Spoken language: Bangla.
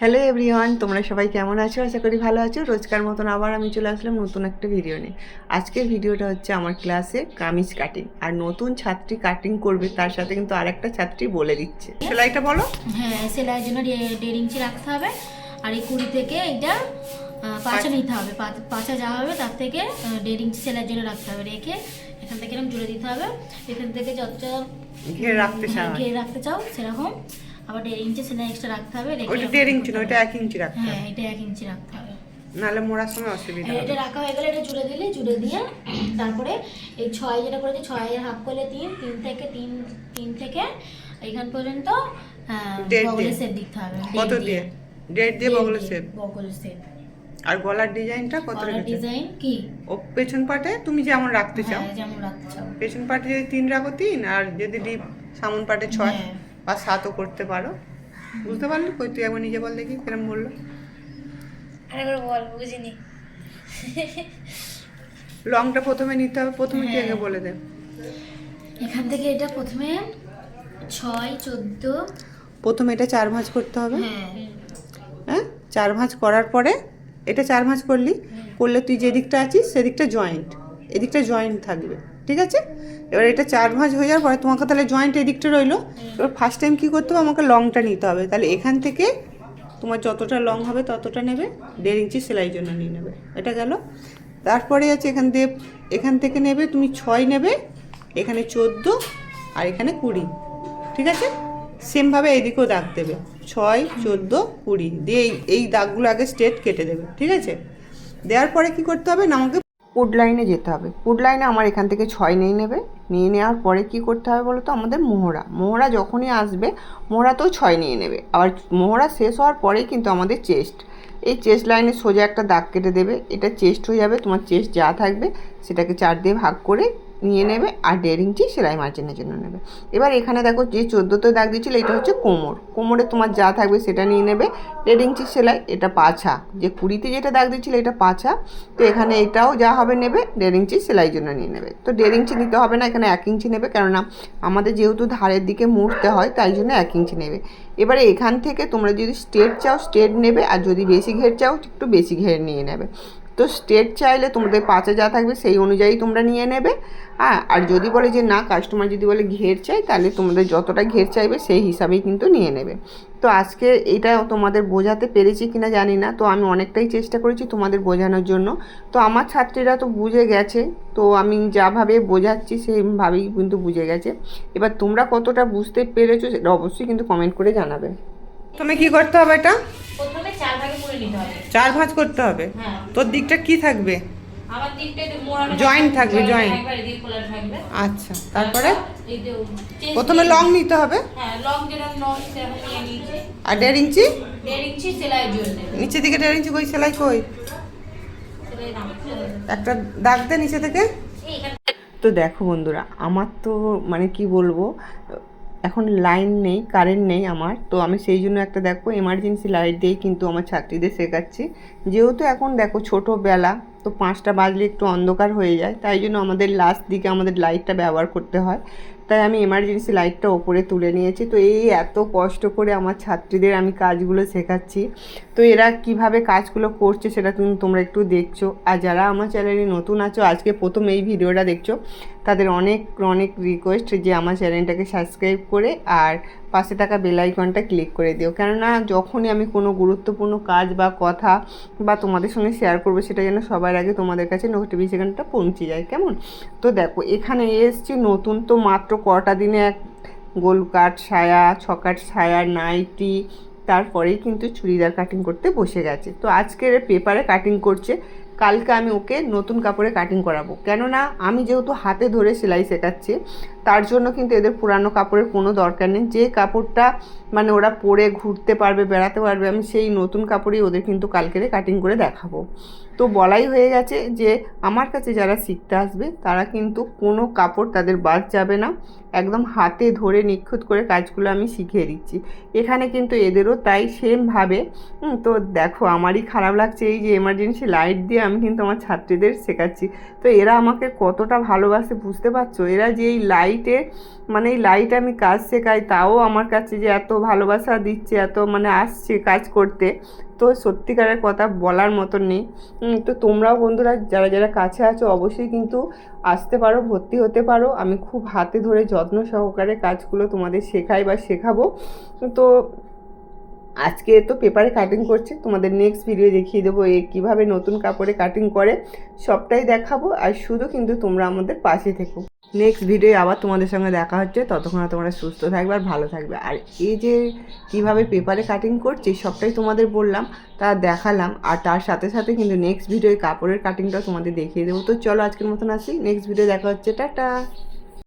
হ্যালো এভরিওয়ান, তোমরা সবাই কেমন আছো? আশা করি ভালো আছো। রোজকার মতন আবার আমি চলে আসলাম নতুন একটা ভিডিও নিয়ে। আজকের ভিডিওটা হচ্ছে আমার ক্লাসে কামিজ কাটিং, আর নতুন ছাত্রী কাটিং করবে, তার সাথে কিন্তু আরেকটা ছাত্রী বলে দিচ্ছে। সেলাইটা বলো। হ্যাঁ, সেলাইয়ের জন্য 1.5 ইঞ্চি রাখতে হবে। আর এই কুড়ি থেকে এটা পাঁচা নিতে হবে। পাঁচা যা হবে তার থেকে 1.5 ইঞ্চি সেলাইয়ের জন্য রাখতে হবে। রেখে এখান থেকে এরকম জুড়ে দিতে হবে। এখান থেকে যতটা ঘের রাখতে চাও সেরকম আবার 1.5 ইঞ্চি সেলাই এক্সট্রা রাখতে হবে। ওইটা 1.5 ইঞ্চি না, ওইটা 1 ইঞ্চি রাখতে হবে। হ্যাঁ, এটা 1 ইঞ্চি রাখতে হবে, নাহলে মোড়ার সময় অসুবিধা হবে। এটা রাখা হয়ে গেলে এটা জুড়ে দিয়ে তারপরে এই 6 যেটা করেছি 6 হাফ করলে 3 থেকে এইখান পর্যন্ত বগলের শেপ দিতে হবে। কত দিয়ে? 1.5 দিয়ে বগলের শেপ। আর গলার ডিজাইনটা কত রেখেছো? ডিজাইন কি ও পেছন পাটে তুমি যেমন রাখতে চাও, যেমন রাখতে চাও। পেছন পাটে যদি 3 রাখো 3, আর যদি ডিপ সামন পাটে 6 হ্যাঁ। বা 7ও করতে পারো। বুঝতে পারলি? কই তুই একবার নিজে বল দেখি কিরম বললো। আরেকবার বল, বুঝিনি। লংটা প্রথমে নিতে হবে, প্রথমে কি আগে বলে দে। এখান থেকে এটা প্রথমে 6, 14, প্রথমে এটা 4 ভাঁজ করতে হবে। হ্যাঁ 4 ভাঁজ করার পরে এটা 4 ভাঁজ করলে তুই যে দিকটা আছিস সেদিকটা জয়েন্ট, এদিকটা জয়েন্ট থাকবে, ঠিক আছে? এবার এটা 4 ভাঁজ হয়ে যাওয়ার পরে তোমাকে তাহলে জয়েন্ট এদিকটা রইলো। এবার ফার্স্ট টাইম কী করতে হবে, আমাকে লংটা নিতে হবে। তাহলে এখান থেকে তোমার যতটা লং হবে ততটা নেবে, 1.5 ইঞ্চি সেলাইয়ের জন্য নিয়ে নেবে। এটা গেল। তারপরে আছে এখান থেকে নেবে তুমি 6 নেবে, এখানে 14 আর এখানে 20, ঠিক আছে? সেমভাবে এইদিকেও দাগ দেবে, 6, 14, 20 দিয়ে এই দাগগুলো আগে স্ট্রেট কেটে দেবে, ঠিক আছে? দেওয়ার পরে কি করতে হবে না, আমাকে পুড লাইনে যেতে হবে। পুড লাইনে আমার এখান থেকে 6 নিয়ে নেওয়ার পরে কি করতে হবে বলো তো, আমাদের মোহরা যখনই আসবে মোহরাতেও 6 নিয়ে নেবে। আবার মোহরা শেষ হওয়ার পরেই কিন্তু আমাদের চেস্ট, এই চেস্ট লাইনে সোজা একটা দাগ কেটে দেবে। এটা চেস্ট হয়ে যাবে, তোমার চেস্ট যা থাকবে সেটাকে 4 দিয়ে ভাগ করে নিয়ে নেবে, আর 1.5 ইঞ্চি সেলাই মার্জিনের জন্য নেবে। এবার এখানে দেখো যে 14তে দাগ দিয়েছিল এটা হচ্ছে কোমরে তোমার যা থাকবে সেটা নিয়ে নেবে। 1.5 ইঞ্চি সেলাই, এটা পাছা। যে 20তে যেটা দাগ দিয়েছিল এটা পাছা, তো এখানে এটাও যা হবে নেবে 1.5 ইঞ্চি সেলাই জন্য নিয়ে নেবে। তো 1.5 ইঞ্চি নিতে হবে না, এখানে 1 ইঞ্চি নেবে, কেননা আমাদের যেহেতু ধারের দিকে মুড়তে হয় তাই জন্য 1 ইঞ্চি নেবে। এবারে এখান থেকে তোমরা যদি স্ট্রেট চাও স্ট্রেট নেবে, আর যদি বেশি ঘের চাও একটু বেশি ঘের নিয়ে নেবে। তো স্ট্রেট চাইলে তোমাদের পাঁচে যা থাকবে সেই অনুযায়ী তোমরা নিয়ে নেবে। আর যদি বলে যে না, কাস্টমার যদি বলে ঘের চাই, তাহলে তোমাদের যতটা ঘের চাইবে সেই হিসাবেই কিন্তু নিয়ে নেবে। তো আজকে এটা তোমাদের বোঝাতে পেরেছি কিনা জানি না, তো আমি অনেকটাই চেষ্টা করেছি তোমাদের বোঝানোর জন্য। তো আমার ছাত্রীরা তো বুঝে গেছে, তো আমি যাভাবে বোঝাচ্ছি সেইভাবেই কিন্তু বুঝে গেছে। এবার তোমরা কতটা বুঝতে পেরেছো সেটা অবশ্যই কিন্তু কমেন্ট করে জানাবে। তুমি কি করতে হবে, এটা প্রথমে 4 ভাগে করে নিতে হবে। 4 ভাঁজ করতে হবে। হ্যাঁ। তোর দিকটা কি থাকবে? আমার দিকটা একটু মোড়ানো জয়েন্ট থাকবে, জয়েন্ট। একবারে দিয়ে খোলা থাকবে। আচ্ছা, তারপরে এই যে প্রথমে লং নিতে হবে। হ্যাঁ, লং যেরকম লং সেরকম নিয়ে নিয়েছি। আর 1.5 ইঞ্চি 1.5 ইঞ্চি সেলাইয়ের জন্য। নিচে দিকে 1.5 ইঞ্চি কই সেলাই কই? সেলাই নাম একটা দাগ দে নিচে থেকে। এইখানে। তো দেখো বন্ধুরা, আমার তো মানে কি বলবো, এখন লাইন নেই, কারেন্ট নেই আমার, তো আমি সেই জন্য একটা দেখো এমার্জেন্সি লাইট দিয়েই কিন্তু আমার ছাত্রীদের শেখাচ্ছি। যেহেতু এখন দেখো ছোটোবেলা, তো 5টা বাজলে একটু অন্ধকার হয়ে যায়, তাই জন্য আমাদের লাস্ট দিকে আমাদের লাইটটা ব্যবহার করতে হয়। তাই আমি এমার্জেন্সি লাইটটা ওপরে তুলে নিয়েছি। তো এই এত কষ্ট করে আমার ছাত্রীদের আমি কাজগুলো শেখাচ্ছি, তো এরা কিভাবে কাজগুলো করছে সেটা তোমরা একটু দেখছো। আর যারা আমার চ্যানেলে নতুন আছো, আজকে প্রথম এই ভিডিওটা দেখছো, তাদের অনেক অনেক রিকোয়েস্ট যে আমার চ্যানেলটাকে সাবস্ক্রাইব করে আর পাশে থাকা বেল আইকনটা ক্লিক করে দিও, কেননা যখনই আমি কোনো গুরুত্বপূর্ণ কাজ বা কথা বা তোমাদের সঙ্গে শেয়ার করবো, সেটা যেন সবার আগে তোমাদের কাছে নোটিফিকেশনটা পৌঁছে যায়, কেমন? তো দেখো এখানে এসছি নতুন, তো মাত্র কটা দিনে এক গোল কাট সায়া, ছকাট সায়া, নাইটি, তারপরেই কিন্তু চুড়িদার কাটিং করতে বসে গেছে। তো আজকের পেপারে কাটিং করছে, কালকে আমি ওকে নতুন কাপড়ে কাটিং করাবো, কেননা আমি যেহেতু হাতে ধরে সেলাই শেখাচ্ছি, তার জন্য কিন্তু এদের পুরানো কাপড়ের কোনো দরকার নেই। যে কাপড়টা মানে ওরা পরে ঘুরতে পারবে, বেড়াতে পারবে, আমি সেই নতুন কাপড়েই ওদের কিন্তু কালকেরে কাটিং করে দেখাবো। তো বলাই হয়ে গেছে যে আমার কাছে যারা শিখতে আসবে তারা কিন্তু কোনো কাপড় তাদের বাদ যাবে না, একদম হাতে ধরে নিখুঁত করে কাজগুলো আমি শিখিয়ে দিচ্ছি। এখানে কিন্তু এদেরও তাই সেমভাবে। তো দেখো আমারই খারাপ লাগছে, এই যে এমার্জেন্সি লাইট দিয়ে আমি কিন্তু আমার ছাত্রীদের শেখাচ্ছি, তো এরা আমাকে কতটা ভালোবাসে বুঝতে পারছো? এরা যে এই লাইট লাইটে মানে এই লাইট আমি কাজ শেখাই, তাও আমার কাছে যে এত ভালোবাসা দিচ্ছে, এত মানে আসছে কাজ করতে, তো সত্যিকারের কথা বলার মতন নেই। তো তোমরাও বন্ধুরা যারা যারা কাছে আছো অবশ্যই কিন্তু আসতে পারো, ভর্তি হতে পারো। আমি খুব হাতে ধরে যত্ন সহকারে কাজগুলো তোমাদের শেখাই বা শেখাবো। তো আজকে তো পেপারে কাটিং করছে, তোমাদের নেক্সট ভিডিও দেখিয়ে দেবো এ কীভাবে নতুন কাপড়ে কাটিং করে, সবটাই দেখাবো। আর শুধু কিন্তু তোমরা আমাদের পাশে থেকো। নেক্সট ভিডিও আবার তোমাদের সঙ্গে দেখা হচ্ছে, ততক্ষণ তোমরা সুস্থ থাকবে আর ভালো থাকবে। আর এই যে কীভাবে পেপারে কাটিং করছি সবটাই তোমাদের বললাম, তা দেখালাম। আর তার সাথে সাথে কিন্তু নেক্সট ভিডিও কাপড়ের কাটিংটাও তোমাদের দেখিয়ে দেবো। তো চলো আজকের মতন আসি, নেক্সট ভিডিও দেখা হচ্ছে, টাটা।